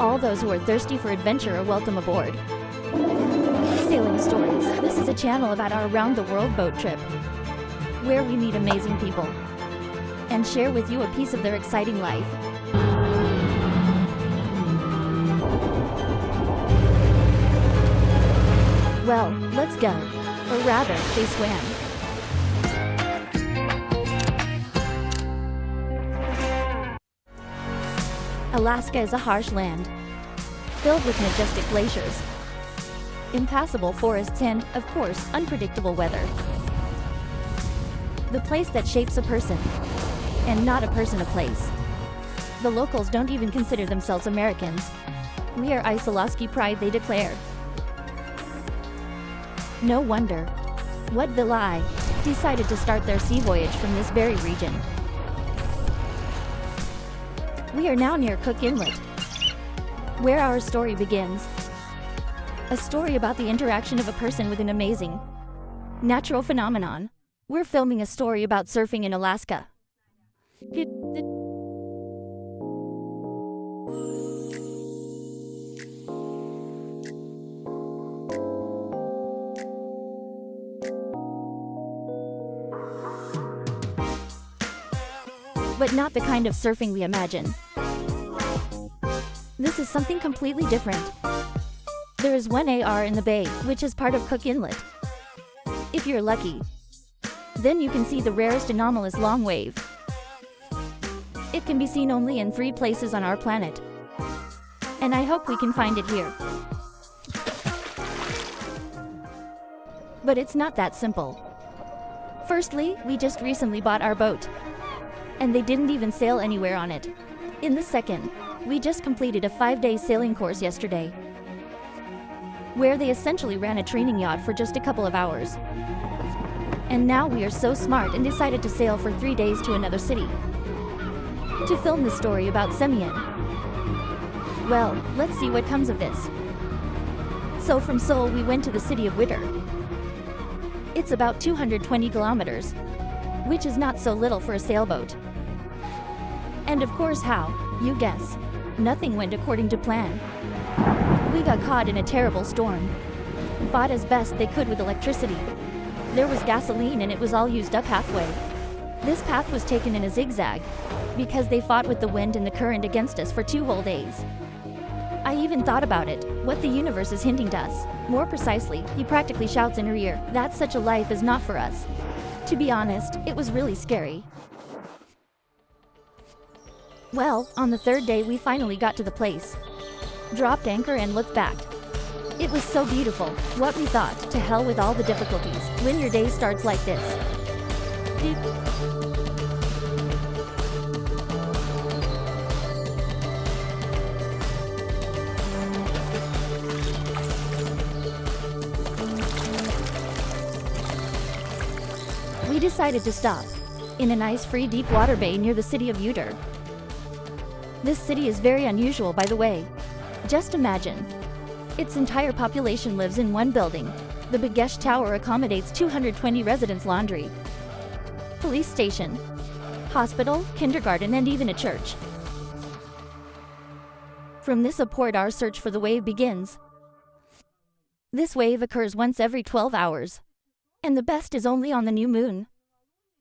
All those who are thirsty for adventure are welcome aboard. Sailing Stories. This is a channel about our around-the-world boat trip, where we meet amazing people and share with you a piece of their exciting life. Well, let's go. Or rather, they swam. Alaska is a harsh land, filled with majestic glaciers, impassable forests and, of course, unpredictable weather. The place that shapes a person, and not a person a place. The locals don't even consider themselves Americans. We are Ice-Alasky pride, they declare. No wonder What Villi decided to start their sea voyage from this very region. We are now near Cook Inlet, where our story begins. A story about the interaction of a person with an amazing natural phenomenon. We're filming a story about surfing in Alaska. But not the kind of surfing we imagine. This is something completely different. There is one AR in the bay, which is part of Cook Inlet. If you're lucky, then you can see the rarest anomalous long wave. It can be seen only in 3 places on our planet, and I hope we can find it here. But it's not that simple. Firstly, we just recently bought our boat, and they didn't even sail anywhere on it. In the second, we just completed a 5-day sailing course yesterday, where they essentially ran a training yacht for just a couple of hours. And now we are so smart and decided to sail for 3 days to another city to film the story about Semyon. Well, let's see what comes of this. So from Seoul we went to the city of Witter. It's about 220 kilometers, which is not so little for a sailboat. And of course how, you guess, nothing went according to plan. We got caught in a terrible storm, fought as best they could with electricity. There was gasoline and it was all used up halfway. This path was taken in a zigzag, because they fought with the wind and the current against us for 2 whole days. I even thought about it, what the universe is hinting to us. More precisely, he practically shouts in her ear, that such a life is not for us. To be honest, it was really scary. Well, on the 3rd day we finally got to the place, dropped anchor and looked back. It was so beautiful. What we thought, to hell with all the difficulties, when your day starts like this. We decided to stop in a nice free deep water bay near the city of Uter. This city is very unusual, by the way. Just imagine. Its entire population lives in one building. The Bagesh Tower accommodates 220 residents, laundry, police station, hospital, kindergarten, and even a church. From this port our search for the wave begins. This wave occurs once every 12 hours. And the best is only on the new moon,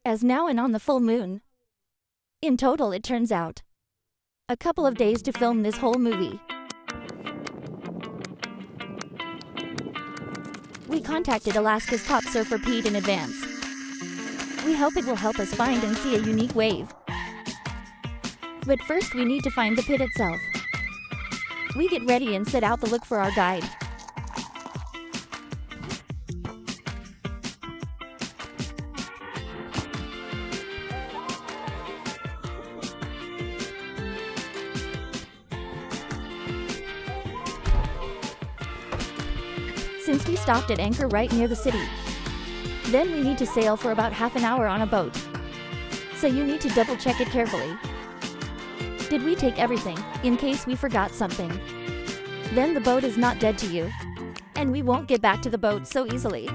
as now and on the full moon. In total, it turns out, a couple of days to film this whole movie. We contacted Alaska's top surfer Pete in advance. We hope it will help us find and see a unique wave. But first we need to find the pit itself. We get ready and set out to look for our guide. Since we stopped at anchor right near the city, then we need to sail for about half an hour on a boat. So you need to double check it carefully. Did we take everything, in case we forgot something? Then the boat is not dead to you, and we won't get back to the boat so easily.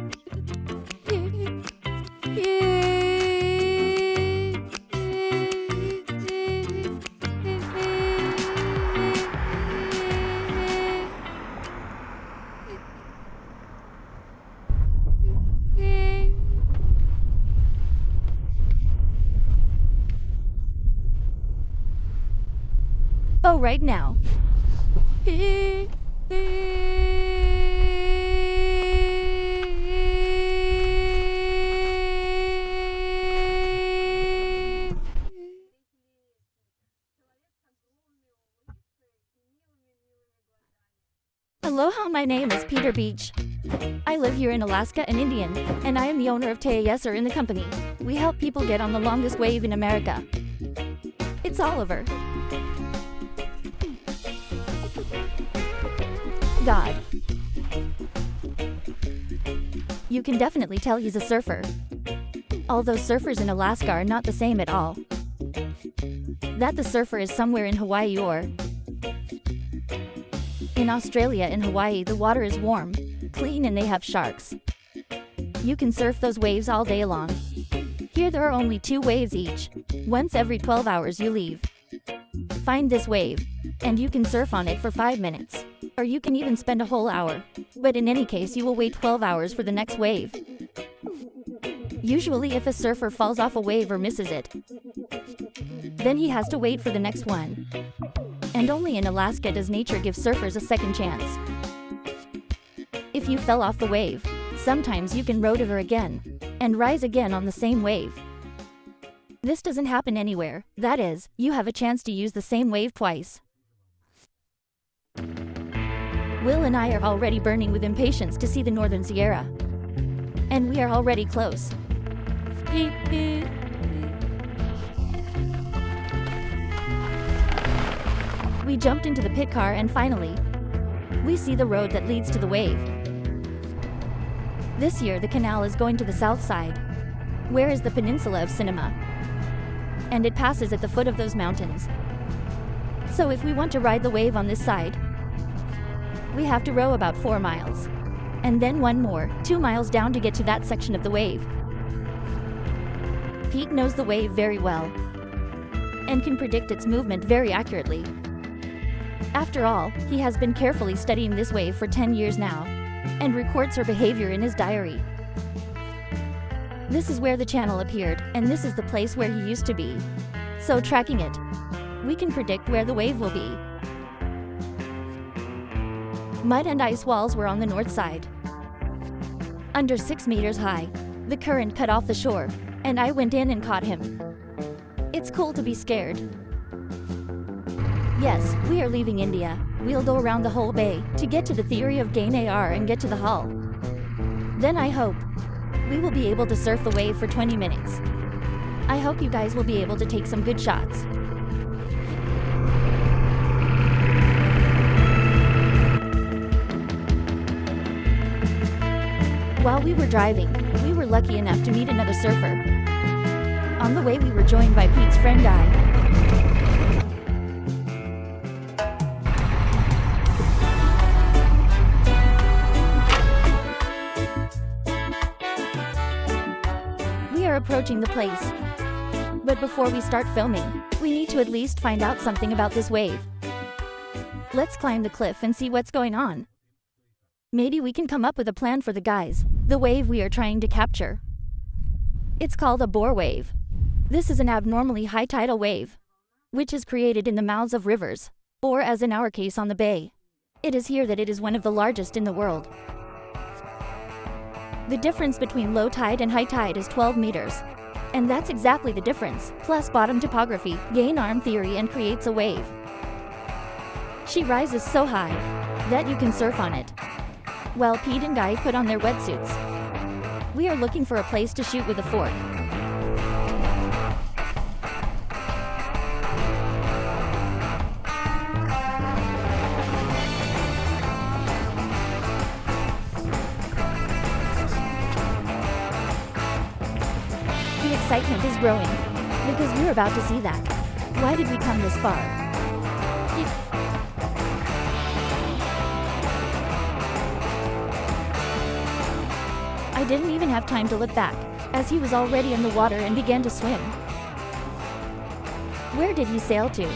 Oh, right now. Aloha, my name is Peter Beach. I live here in Alaska and Indian, and I am the owner of Teayeser in the company. We help people get on the longest wave in America. It's Oliver. God. You can definitely tell he's a surfer. Although surfers in Alaska are not the same at all. That the surfer is somewhere in Hawaii or in Australia and Hawaii, the water is warm, clean, and they have sharks. You can surf those waves all day long. Here there are only 2 waves each. Once every 12 hours you leave. Find this wave, and you can surf on it for 5 minutes. Or you can even spend a whole hour. But in any case, you will wait 12 hours for the next wave. Usually if a surfer falls off a wave or misses it, then he has to wait for the next one. And only in Alaska does nature give surfers a second chance. If you fell off the wave, sometimes you can row to her again, and rise again on the same wave. This doesn't happen anywhere. That is, you have a chance to use the same wave twice. Will and I are already burning with impatience to see the Northern Sierra. And we are already close. Beep, beep. We jumped into the pit car and finally, we see the road that leads to the wave. This year the canal is going to the south side, where is the peninsula of Cinema. And it passes at the foot of those mountains. So if we want to ride the wave on this side, we have to row about 4 miles. And then 1 more, 2 miles down to get to that section of the wave. Pete knows the wave very well, and can predict its movement very accurately. After all, he has been carefully studying this wave for 10 years now, and records her behavior in his diary. This is where the channel appeared, and this is the place where he used to be. So tracking it, we can predict where the wave will be. Mud and ice walls were on the north side. Under 6 meters high, the current cut off the shore, and I went in and caught him. It's cool to be scared. Yes, we are leaving India. We'll go around the whole bay to get to the theory of Gain AR and get to the hull. Then I hope we will be able to surf the wave for 20 minutes. I hope you guys will be able to take some good shots. While we were driving, we were lucky enough to meet another surfer. On the way we were joined by Pete's friend Guy. We are approaching the place. But before we start filming, we need to at least find out something about this wave. Let's climb the cliff and see what's going on. Maybe we can come up with a plan for the guys, the wave we are trying to capture. It's called a bore wave. This is an abnormally high tidal wave, which is created in the mouths of rivers, or as in our case on the bay. It is here that it is one of the largest in the world. The difference between low tide and high tide is 12 meters. And that's exactly the difference, plus bottom topography, gain arm theory, and creates a wave. She rises so high that you can surf on it. While Pete and Guy put on their wetsuits. We are looking for a place to shoot with a fork. The excitement is growing, because we're about to see that. Why did we come this far? I didn't even have time to look back, as he was already in the water and began to swim. Where did he sail to?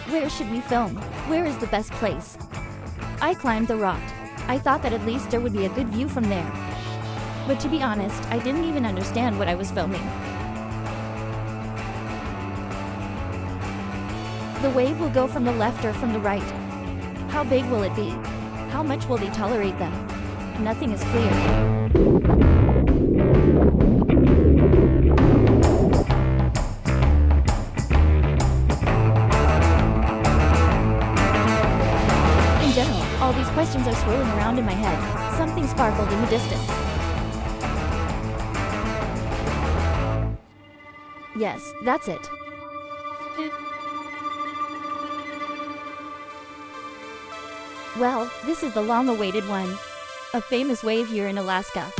Where should we film? Where is the best place? I climbed the rock. I thought that at least there would be a good view from there. But to be honest, I didn't even understand what I was filming. The wave will go from the left or from the right. How big will it be? How much will they tolerate them? Nothing is clear. In general, all these questions are swirling around in my head. Something sparkled in the distance. Yes, that's it. Well, this is the long-awaited one. A famous wave here in Alaska.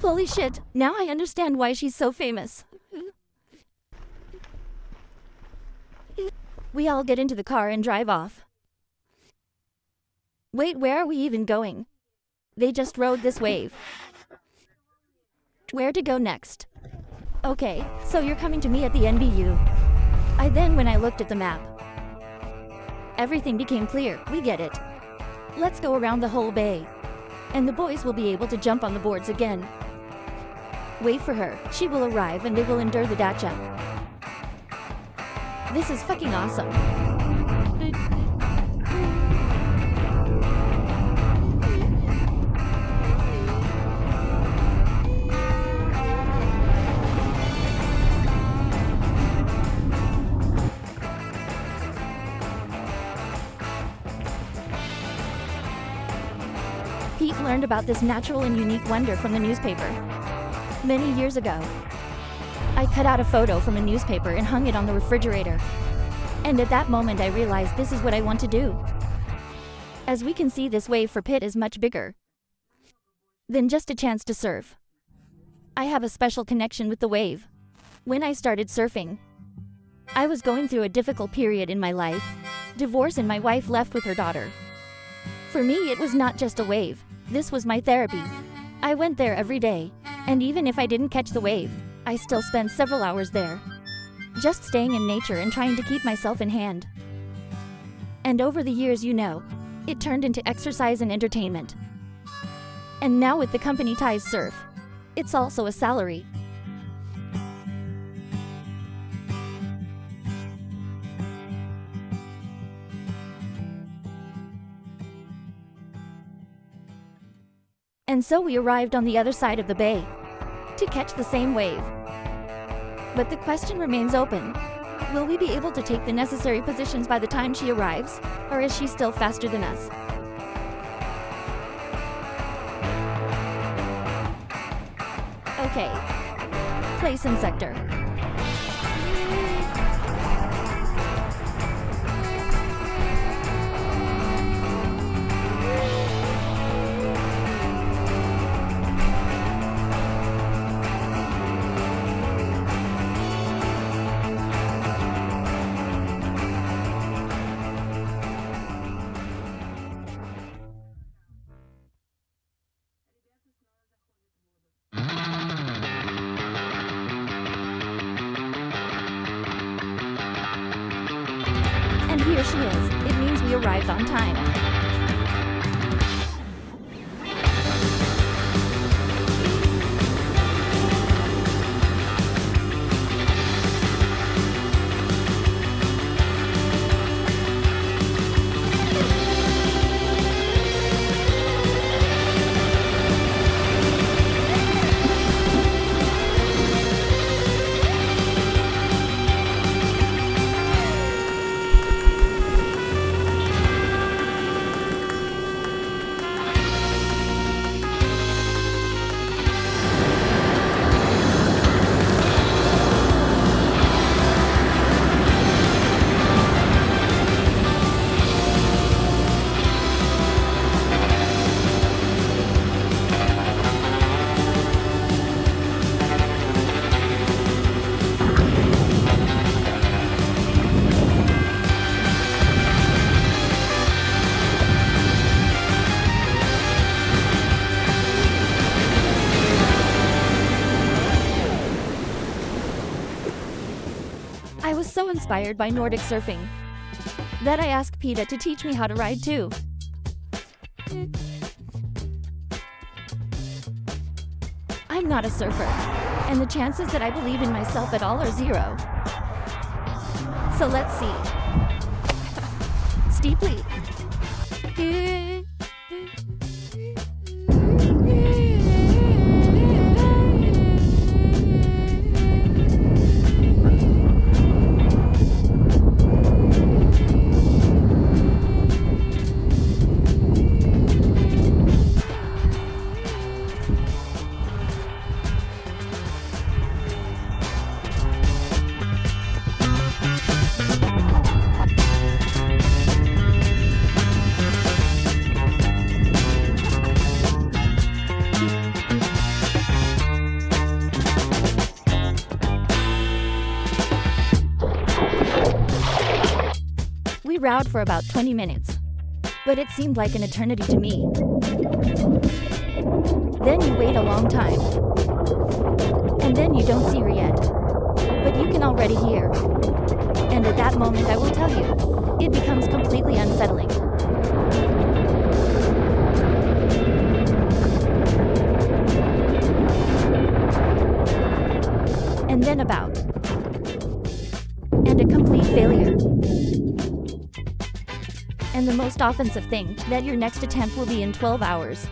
Holy shit, now I understand why she's so famous. We all get into the car and drive off. Wait, where are we even going? They just rode this wave. Where to go next? Okay, so you're coming to me at the NBU. When I looked at the map, everything became clear. We get it. Let's go around the whole bay. And the boys will be able to jump on the boards again. Wait for her. She will arrive and they will endure the dacha. This is fucking awesome. Pete learned about this natural and unique wonder from the newspaper. Many years ago, I cut out a photo from a newspaper and hung it on the refrigerator. And at that moment I realized this is what I want to do. As we can see, this wave for Pitt is much bigger than just a chance to surf. I have a special connection with the wave. When I started surfing, I was going through a difficult period in my life. Divorce, and my wife left with her daughter. For me, it was not just a wave. This was my therapy. I went there every day. And even if I didn't catch the wave, I still spent several hours there, just staying in nature and trying to keep myself in hand. And over the years, it turned into exercise and entertainment. And now with the company Ties Surf, it's also a salary. And so we arrived on the other side of the bay to catch the same wave. But the question remains open. Will we be able to take the necessary positions by the time she arrives, or is she still faster than us? Okay. Place and sector. And here she is. It means we arrived on time. so inspired by Nordic surfing that I asked PETA to teach me how to ride too. I'm not a surfer, and the chances that I believe in myself at all are zero. So let's see. Steeply. We rowed for about 20 minutes, but it seemed like an eternity to me. Then you wait a long time, and then you don't see her yet, but you can already hear. And at that moment, I will tell you, it becomes completely unsettling. And then about. And a complete failure. And the most offensive thing, that your next attempt will be in 12 hours.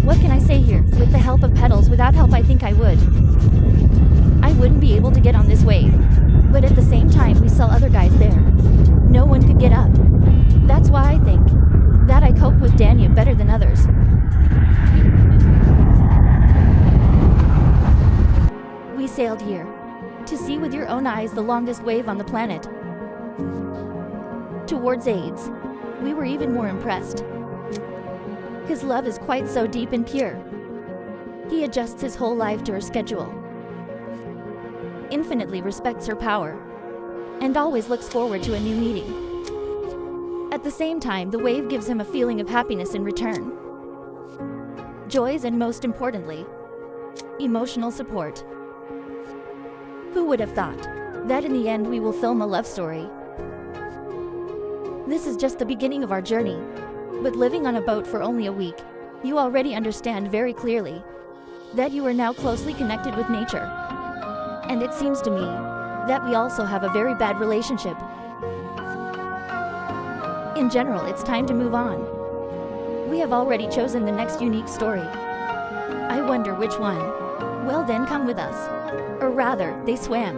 What can I say here? With the help of pedals, without help I think I would. I wouldn't be able to get on this wave. But at the same time we saw other guys there. No one could get up. That's why I think that I cope with Danube better than others. We sailed here to see with your own eyes the longest wave on the planet. Towards AIDS, we were even more impressed. His love is quite so deep and pure. He adjusts his whole life to her schedule, infinitely respects her power, and always looks forward to a new meeting. At the same time, the wave gives him a feeling of happiness in return. Joys and, most importantly, emotional support. Who would have thought that in the end we will film a love story? This is just the beginning of our journey, but living on a boat for only a week, you already understand very clearly that you are now closely connected with nature. And it seems to me that we also have a very bad relationship. In general, it's time to move on. We have already chosen the next unique story. I wonder which one. Well then, come with us. Or rather, they swam.